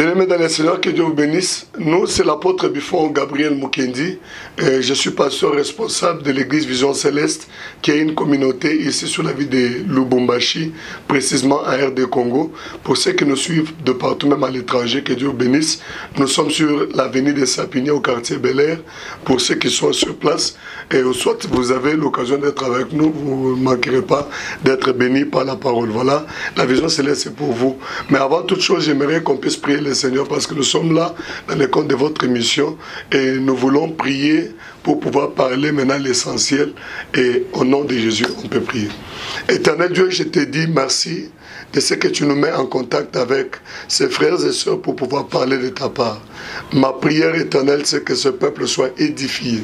Bien-aimés dans le Seigneur, que Dieu vous bénisse. Nous, c'est l'apôtre Buffon Gabriel Mukendi. Je suis pasteur responsable de l'église Vision Céleste, qui est une communauté ici sur la ville de Lubumbashi, précisément à RD Congo. Pour ceux qui nous suivent de partout, même à l'étranger, que Dieu vous bénisse. Nous sommes sur l'avenue de Sapigny au quartier Bel Air. Pour ceux qui sont sur place, et soit vous avez l'occasion d'être avec nous, vous ne manquerez pas d'être bénis par la parole. Voilà, la Vision Céleste c'est pour vous. Mais avant toute chose, j'aimerais qu'on puisse prier le Seigneur parce que nous sommes là dans le compte de votre émission et nous voulons prier pour pouvoir parler maintenant l'essentiel et au nom de Jésus on peut prier. Éternel Dieu, je te dis merci de ce que tu nous mets en contact avec ces frères et sœurs pour pouvoir parler de ta part. Ma prière éternelle, c'est que ce peuple soit édifié,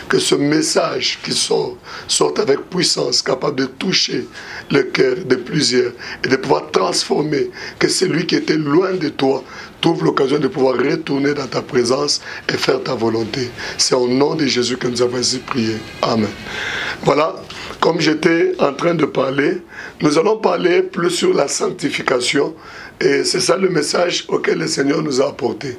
que ce message qui sorte avec puissance, capable de toucher le cœur de plusieurs et de pouvoir transformer, que celui qui était loin de toi trouve l'occasion de pouvoir retourner dans ta présence et faire ta volonté. C'est au nom de Jésus que nous avons ainsi prié. Amen. Voilà, comme j'étais en train de parler, nous allons parler plus sur la sanctification. Et c'est ça le message auquel le Seigneur nous a apporté.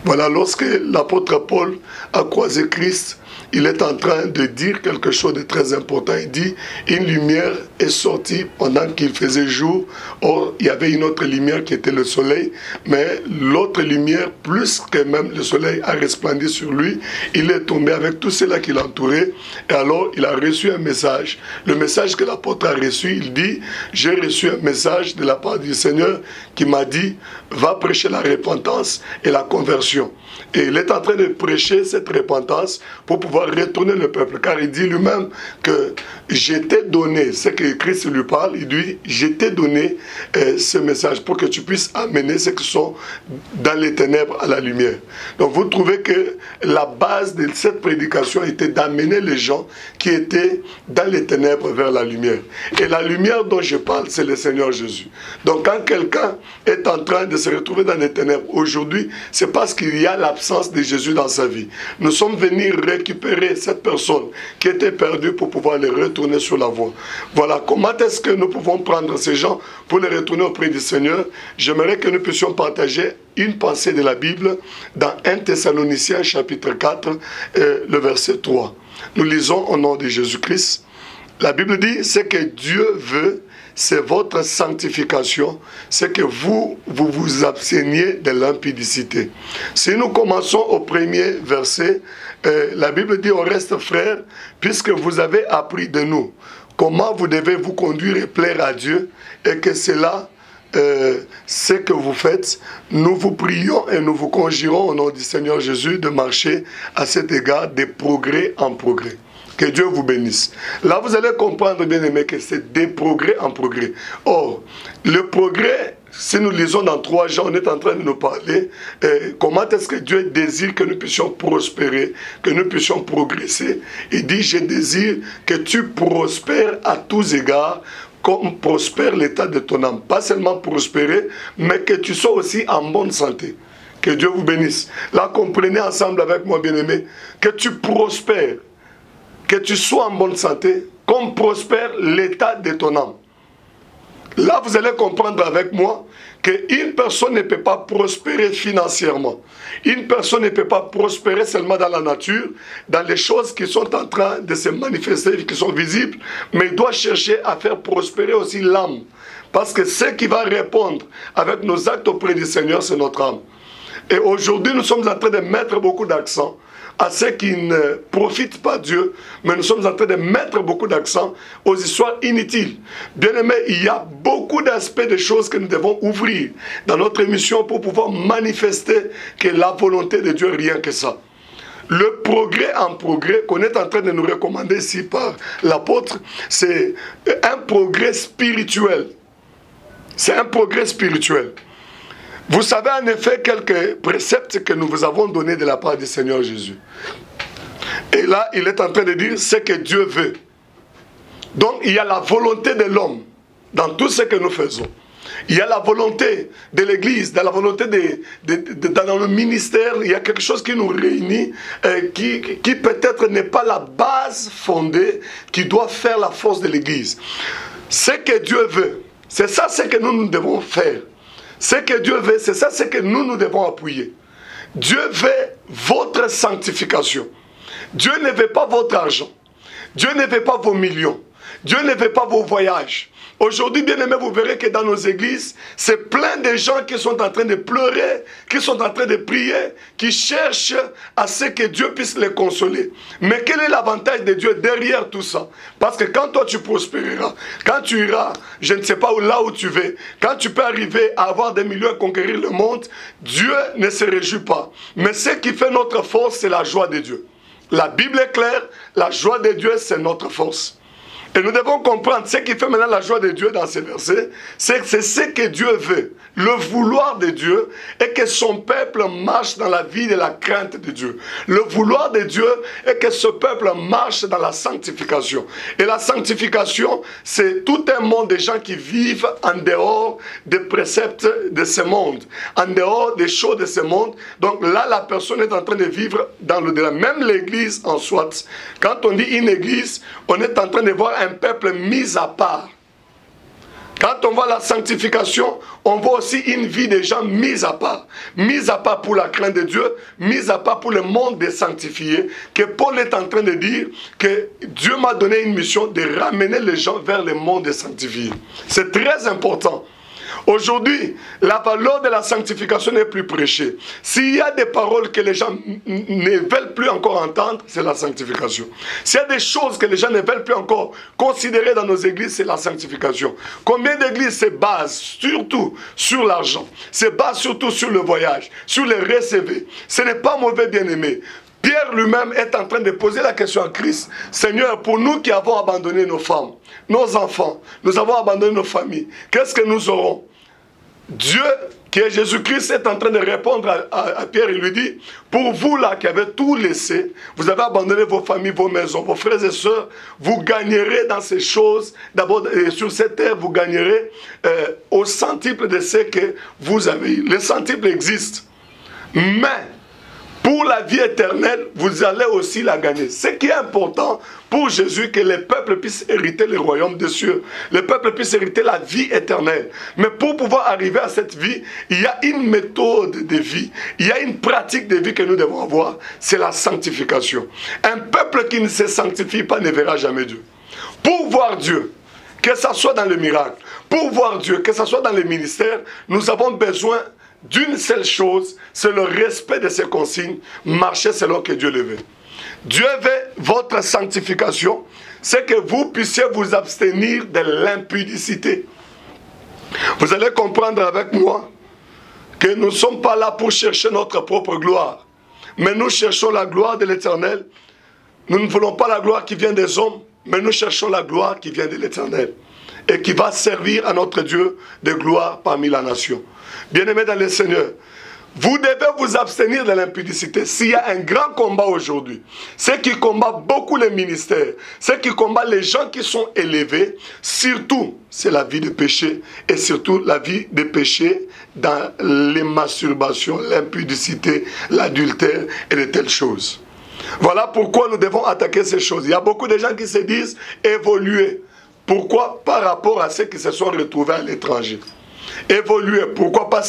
Voilà, lorsque l'apôtre Paul a croisé Christ, il est en train de dire quelque chose de très important. Il dit, une lumière est sortie pendant qu'il faisait jour. Or, il y avait une autre lumière qui était le soleil. Mais l'autre lumière, plus que même le soleil, a resplendi sur lui. Il est tombé avec tout cela qui l'entourait. Et alors, il a reçu un message. Le message que l'apôtre a reçu, il dit, j'ai reçu un message de la part du Seigneur qui m'a dit, va prêcher la repentance et la conversion. Et il est en train de prêcher cette repentance pour pouvoir retourner le peuple. Car il dit lui-même que je t'ai donné, ce que Christ lui parle, il dit, je t'ai donné ce message pour que tu puisses amener ceux qui sont dans les ténèbres à la lumière. Donc vous trouvez que la base de cette prédication était d'amener les gens qui étaient dans les ténèbres vers la lumière. Et la lumière dont je parle, c'est le Seigneur Jésus. Donc quand quelqu'un est en train de se retrouver dans les ténèbres aujourd'hui, c'est parce qu'il y a l'absence de Jésus dans sa vie. Nous sommes venus récupérer cette personne qui était perdue pour pouvoir les retourner sur la voie. Voilà, comment est-ce que nous pouvons prendre ces gens pour les retourner auprès du Seigneur? J'aimerais que nous puissions partager une pensée de la Bible dans 1 Thessaloniciens chapitre 4, le verset 3. Nous lisons au nom de Jésus-Christ. La Bible dit, ce que Dieu veut, c'est votre sanctification, c'est que vous vous absteniez de l'impudicité. Si nous commençons au premier verset, la Bible dit au reste, frères, puisque vous avez appris de nous comment vous devez vous conduire et plaire à Dieu, et que cela, ce que vous faites, nous vous prions et nous vous conjurons au nom du Seigneur Jésus de marcher à cet égard de progrès en progrès. Que Dieu vous bénisse. Là, vous allez comprendre, bien aimé, que c'est des progrès en progrès. Or, le progrès, si nous lisons dans 3 Jean, on est en train de nous parler comment est-ce que Dieu désire que nous puissions prospérer, que nous puissions progresser. Il dit, je désire que tu prospères à tous égards, comme prospère l'état de ton âme. Pas seulement prospérer, mais que tu sois aussi en bonne santé. Que Dieu vous bénisse. Là, comprenez ensemble avec moi, bien aimé, que tu prospères, que tu sois en bonne santé, comme prospère l'état de ton âme. Là, vous allez comprendre avec moi qu'une personne ne peut pas prospérer financièrement. Une personne ne peut pas prospérer seulement dans la nature, dans les choses qui sont en train de se manifester, qui sont visibles, mais il doit chercher à faire prospérer aussi l'âme. Parce que ce qui va répondre avec nos actes auprès du Seigneur, c'est notre âme. Et aujourd'hui, nous sommes en train de mettre beaucoup d'accent à ceux qui ne profitent pas Dieu, mais nous sommes en train de mettre beaucoup d'accent aux histoires inutiles. Bien aimé, il y a beaucoup d'aspects de choses que nous devons ouvrir dans notre émission pour pouvoir manifester que la volonté de Dieu, rien que ça. Le progrès en progrès qu'on est en train de nous recommander ici par l'apôtre, c'est un progrès spirituel. C'est un progrès spirituel. Vous savez en effet quelques préceptes que nous vous avons donnés de la part du Seigneur Jésus. Et là, il est en train de dire ce que Dieu veut. Donc, il y a la volonté de l'homme dans tout ce que nous faisons. Il y a la volonté de l'Église, dans la volonté dans le ministère, il y a quelque chose qui nous réunit, qui peut-être n'est pas la base fondée, qui doit faire la force de l'Église. Ce que Dieu veut, c'est ça ce que nous devons faire. Ce que Dieu veut, c'est ça, c'est que nous devons appuyer. Dieu veut votre sanctification. Dieu ne veut pas votre argent. Dieu ne veut pas vos millions. Dieu ne veut pas vos voyages. Aujourd'hui, bien aimé, vous verrez que dans nos églises, c'est plein de gens qui sont en train de pleurer, qui sont en train de prier, qui cherchent à ce que Dieu puisse les consoler. Mais quel est l'avantage de Dieu derrière tout ça? Parce que quand toi tu prospéreras, quand tu iras, je ne sais pas là où tu vas, quand tu peux arriver à avoir des millions et conquérir le monde, Dieu ne se réjouit pas. Mais ce qui fait notre force, c'est la joie de Dieu. La Bible est claire, la joie de Dieu, c'est notre force. Et nous devons comprendre ce qui fait maintenant la joie de Dieu dans ces versets, c'est que c'est ce que Dieu veut. Le vouloir de Dieu est que son peuple marche dans la vie de la crainte de Dieu. Le vouloir de Dieu est que ce peuple marche dans la sanctification. Et la sanctification, c'est tout un monde de gens qui vivent en dehors des préceptes de ce monde, en dehors des choses de ce monde. Donc là, la personne est en train de vivre dans l'au-delà. Même l'église en soi, quand on dit une église, on est en train de voir un peuple mis à part. Quand on voit la sanctification, on voit aussi une vie des gens mis à part pour la crainte de Dieu, mis à part pour le monde des sanctifiés, que Paul est en train de dire que Dieu m'a donné une mission de ramener les gens vers le monde des sanctifiés. C'est très important. Aujourd'hui, la valeur de la sanctification n'est plus prêchée. S'il y a des paroles que les gens ne veulent plus encore entendre, c'est la sanctification. S'il y a des choses que les gens ne veulent plus encore considérer dans nos églises, c'est la sanctification. Combien d'églises se basent surtout sur l'argent, se basent surtout sur le voyage, sur les recevés? Ce n'est pas mauvais, bien-aimé. Pierre lui-même est en train de poser la question à Christ. Seigneur, pour nous qui avons abandonné nos femmes, nos enfants, nous avons abandonné nos familles, qu'est-ce que nous aurons? Dieu, qui est Jésus-Christ, est en train de répondre à Pierre. Il lui dit, pour vous là qui avez tout laissé, vous avez abandonné vos familles, vos maisons, vos frères et sœurs, vous gagnerez dans ces choses. D'abord, sur cette terre, vous gagnerez au centuple de ce que vous avez. Le centuple existe. Mais pour la vie éternelle, vous allez aussi la gagner. Ce qui est important pour Jésus, que les peuples puissent hériter le royaume des cieux. Les peuples puissent hériter la vie éternelle. Mais pour pouvoir arriver à cette vie, il y a une méthode de vie. Il y a une pratique de vie que nous devons avoir. C'est la sanctification. Un peuple qui ne se sanctifie pas ne verra jamais Dieu. Pour voir Dieu, que ce soit dans le miracle, pour voir Dieu, que ce soit dans les ministères, nous avons besoin d'une seule chose, c'est le respect de ses consignes, marcher selon que Dieu le veut. Dieu veut votre sanctification, c'est que vous puissiez vous abstenir de l'impudicité. Vous allez comprendre avec moi que nous ne sommes pas là pour chercher notre propre gloire, mais nous cherchons la gloire de l'Éternel. Nous ne voulons pas la gloire qui vient des hommes, mais nous cherchons la gloire qui vient de l'Éternel et qui va servir à notre Dieu de gloire parmi la nation. Bien-aimés dans le Seigneur, vous devez vous abstenir de l'impudicité. S'il y a un grand combat aujourd'hui, ce qui combat beaucoup les ministères, ce qui combat les gens qui sont élevés, surtout, c'est la vie de péché, et surtout la vie de péché dans les masturbations, l'impudicité, l'adultère et de telles choses. Voilà pourquoi nous devons attaquer ces choses. Il y a beaucoup de gens qui se disent évoluer. Pourquoi? Par rapport à ceux qui se sont retrouvés à l'étranger. Évoluer. Pourquoi? Parce